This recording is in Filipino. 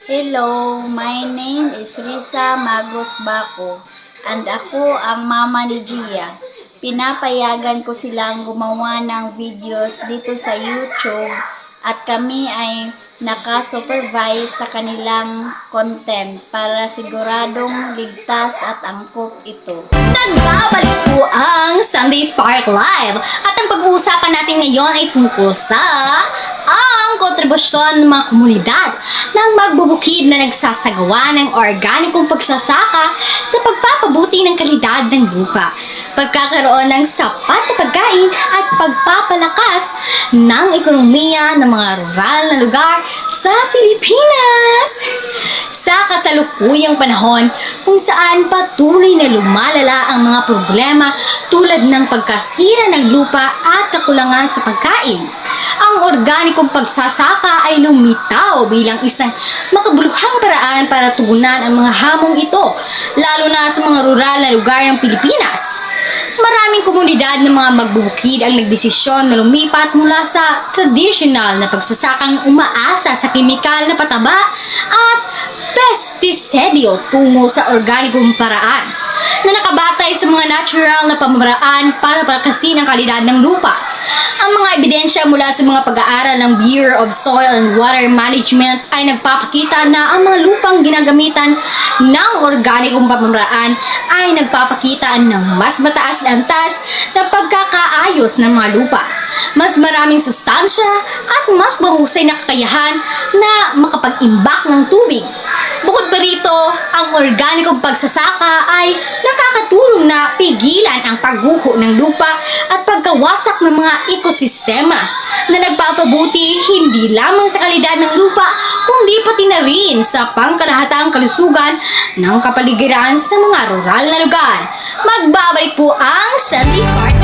Hello, my name is Risa Magos Baco and ako ang mama ni Gia. Pinapayagan ko silang gumawa ng videos dito sa YouTube at kami ay naka-supervise sa kanilang content para siguradong ligtas at angkop ito. Nagbabalik po ang Sunday Spark Live at ang pag-uusapan natin ngayon ay tungkol sa ang kontribusyon ng mga komunidad ng magbubukid na nagsasagawa ng organikong pagsasaka sa pagpapabuti ng kalidad ng lupa, pagkakaroon ng sapat na pagkain at pagpapalakas ng ekonomiya ng mga rural na lugar sa Pilipinas. Sa kasalukuyang panahon kung saan patuloy na lumalala ang mga problema tulad ng pagkasira ng lupa at kakulangan sa pagkain, ang organikong pagsasaka ay lumitaw bilang isang makabuluhang paraan para tugunan ang mga hamong ito, lalo na sa mga rural na lugar ng Pilipinas. Maraming komunidad ng mga magbubukid ang nagdesisyon na lumipat mula sa tradisyonal na pagsasakang umaasa sa kemikal na pataba at pestisidyo tungo sa organikong paraan na nakabatay sa mga natural na pamamaraan para palakasin ang kalidad ng lupa. Ang mga ebidensya mula sa mga pag-aaral ng Bureau of Soil and Water Management ay nagpapakita na ang mga lupang ginagamitan ng organikong pamamaraan ay nagpapakita ng mas mataas na antas na pagkakaayos ng mga lupa, mas maraming sustansya at mas mahusay na kakayahan na makapag-imbak ng tubig. Bukod pa rito, ang organikong pagsasaka ay nakakatulong na pigilan ang pagguho ng lupa at pagkawasak ng mga ekosistema na nagpapabuti hindi lamang sa kalidad ng lupa kundi pati na rin sa pangkalahatang kalusugan ng kapaligiran sa mga rural na lugar. Magbabalik po ang Sunday Spark